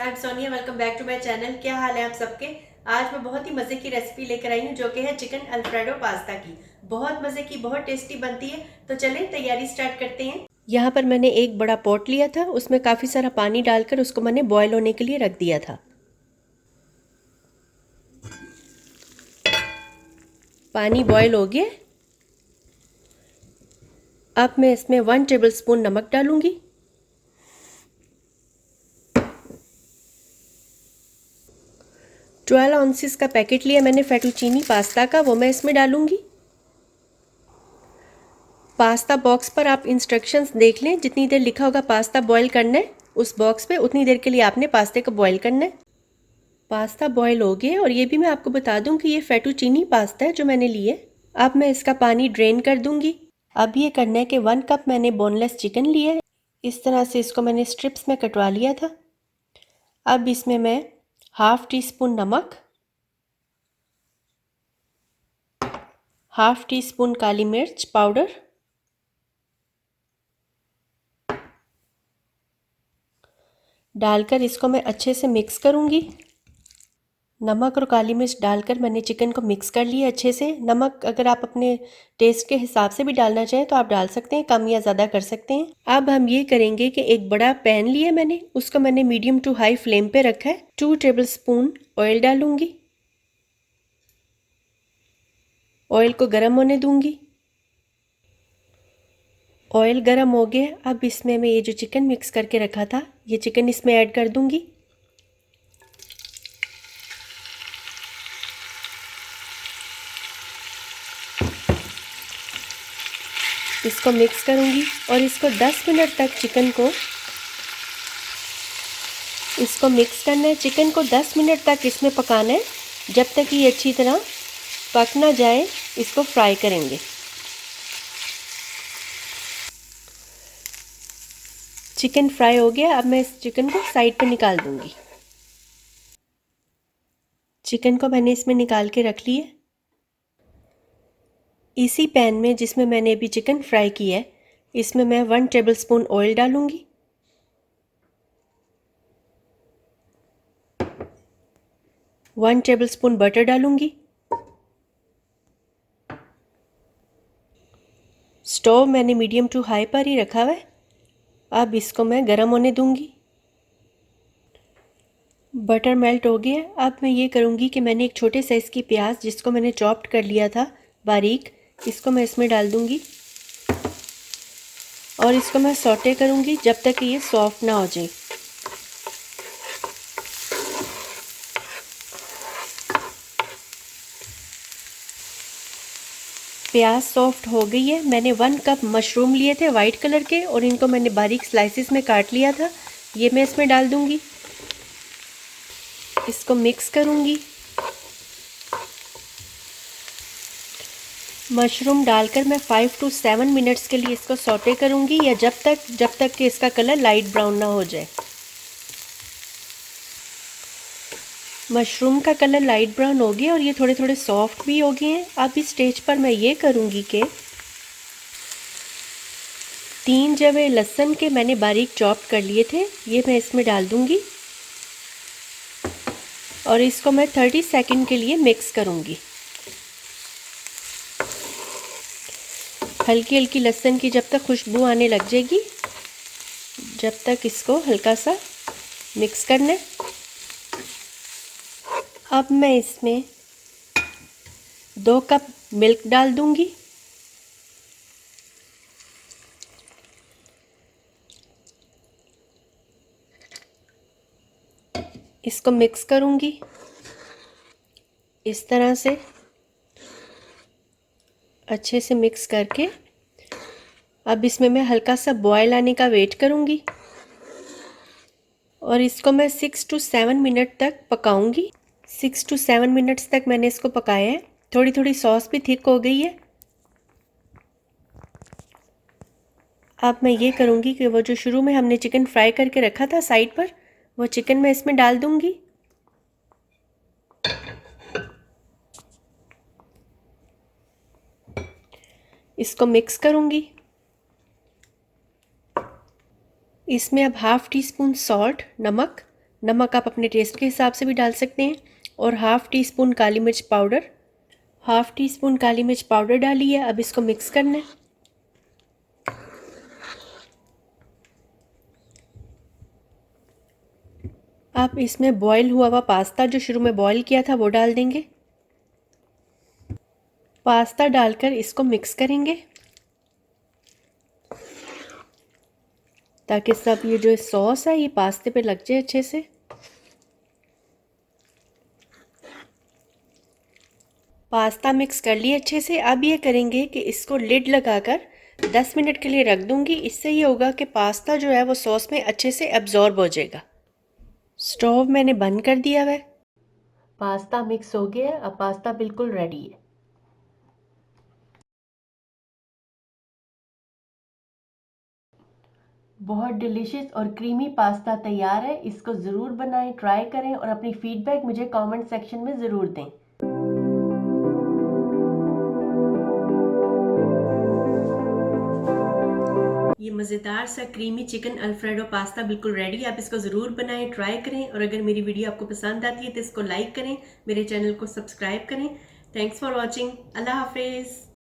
I am Sonia. Welcome back to my channel. क्या हाल है आप सबके। आज मैं बहुत ही मज़े की रेसिपी लेकर आई हूँ जो कि है चिकन अल्फ्रेडो पास्ता की। बहुत मज़े की, बहुत टेस्टी बनती है। तो चलें तैयारी स्टार्ट करते हैं। यहाँ पर मैंने एक बड़ा पॉट लिया था, उसमें काफ़ी सारा पानी डालकर उसको मैंने बॉयल होने के लिए रख दिया था। पानी बॉयल हो गया। अब मैं इसमें 1 टेबल स्पून नमक डालूंगी। ट्वेल्व ऑन्सेस का पैकेट लिया मैंने फेटुचीनी पास्ता का, वो मैं इसमें डालूंगी। पास्ता बॉक्स पर आप इंस्ट्रक्शंस देख लें, जितनी देर लिखा होगा पास्ता बॉईल करना है उस बॉक्स पे उतनी देर के लिए आपने पास्ते को बॉईल करना है। पास्ता बॉईल हो गया और ये भी मैं आपको बता दूं कि ये फेटुचीनी पास्ता है जो मैंने लिए। अब मैं इसका पानी ड्रेन कर दूंगी। अब ये करना है कि 1 कप मैंने बोनलेस चिकन लिया है। इस तरह से इसको मैंने स्ट्रिप्स में कटवा लिया था। अब इसमें मैं हाफ टी स्पून नमक, हाफ टी स्पून काली मिर्च पाउडर, डालकर इसको मैं अच्छे से मिक्स करूंगी। नमक और काली मिर्च डालकर मैंने चिकन को मिक्स कर लिया अच्छे से। नमक अगर आप अपने टेस्ट के हिसाब से भी डालना चाहें तो आप डाल सकते हैं, कम या ज़्यादा कर सकते हैं। अब हम ये करेंगे कि एक बड़ा पैन लिया मैंने, उसको मैंने मीडियम टू हाई फ्लेम पे रखा है। 2 टेबल स्पून ऑयल डालूंगी। ऑयल को गर्म होने दूंगी। ऑयल गर्म हो गया। अब इसमें मैं ये जो चिकन मिक्स करके रखा था, ये चिकन इसमें ऐड कर दूंगी। इसको मिक्स करूंगी और इसको 10 मिनट तक इसको मिक्स करना है। चिकन को 10 मिनट तक इसमें पकाना है, जब तक ये अच्छी तरह पक ना जाए। इसको फ्राई करेंगे। चिकन फ्राई हो गया। अब मैं इस चिकन को साइड पर निकाल दूंगी। चिकन को मैंने इसमें निकाल के रख लिया। इसी पैन में जिसमें मैंने अभी चिकन फ्राई किया है, इसमें मैं 1 टेबल स्पून ऑयल डालूंगी। 1 टेबल स्पून बटर डालूंगी। स्टोव मैंने मीडियम टू हाई पर ही रखा हुआ है। अब इसको मैं गर्म होने दूंगी। बटर मेल्ट हो गया। अब मैं ये करूंगी कि मैंने एक छोटे साइज़ की प्याज जिसको मैंने चॉप्ड कर लिया था बारीक, इसको मैं इसमें डाल दूंगी और इसको मैं सौटे करूंगी जब तक कि ये सॉफ्ट ना हो जाए। प्याज सॉफ्ट हो गई है। मैंने 1 कप मशरूम लिए थे वाइट कलर के और इनको मैंने बारीक स्लाइसिस में काट लिया था। ये मैं इसमें डाल दूंगी। इसको मिक्स करूंगी। मशरूम डालकर मैं 5 to 7 मिनट्स के लिए इसको सौटे करूंगी, या जब तक कि इसका कलर लाइट ब्राउन ना हो जाए। मशरूम का कलर लाइट ब्राउन हो गया और ये थोड़े थोड़े सॉफ्ट भी हो गए हैं। अब इस स्टेज पर मैं ये करूंगी कि 3 जवे लहसुन के मैंने बारीक चॉप कर लिए थे, ये मैं इसमें डाल दूंगी और इसको मैं 30 सेकंड के लिए मिक्स करूंगी। हल्की हल्की लहसुन की जब तक खुशबू आने लग जाएगी, जब तक इसको हल्का सा मिक्स करना है। अब मैं इसमें 2 कप मिल्क डाल दूंगी। इसको मिक्स करूंगी इस तरह से अच्छे से मिक्स करके। अब इसमें मैं हल्का सा बॉयल आने का वेट करूंगी और इसको मैं 6 to 7 मिनट तक पकाऊंगी। 6 to 7 मिनट्स तक मैंने इसको पकाया है। थोड़ी थोड़ी सॉस भी थिक हो गई है। अब मैं ये करूंगी कि वो जो शुरू में हमने चिकन फ्राई करके रखा था साइड पर, वो चिकन मैं इसमें डाल दूंगी। इसको मिक्स करूंगी। इसमें अब हाफ टी स्पून सॉल्ट, नमक नमक आप अपने टेस्ट के हिसाब से भी डाल सकते हैं। और हाफ़ टी स्पून काली मिर्च पाउडर, हाफ़ टी स्पून काली मिर्च पाउडर डाली है। अब इसको मिक्स करना है। आप इसमें बॉईल हुआ हुआ पास्ता जो शुरू में बॉईल किया था वो डाल देंगे। पास्ता डालकर इसको मिक्स करेंगे ताकि सब ये जो सॉस है ये पास्ते पे लग जाए अच्छे से। पास्ता मिक्स कर लिए अच्छे से। अब ये करेंगे कि इसको लिड लगाकर 10 मिनट के लिए रख दूंगी। इससे ये होगा कि पास्ता जो है वो सॉस में अच्छे से एब्जॉर्ब हो जाएगा। स्टोव मैंने बंद कर दिया है। पास्ता मिक्स हो गया है। अब पास्ता बिल्कुल रेडी है। बहुत डिलीशियस और क्रीमी पास्ता तैयार है। इसको ज़रूर बनाएं, ट्राई करें और अपनी फीडबैक मुझे कमेंट सेक्शन में ज़रूर दें। ये मज़ेदार सा क्रीमी चिकन अल्फ्रेडो पास्ता बिल्कुल रेडी है। आप इसको ज़रूर बनाएं, ट्राई करें और अगर मेरी वीडियो आपको पसंद आती है तो इसको लाइक करें, मेरे चैनल को सब्सक्राइब करें। Thanks for watching. अल्लाह हाफिज़।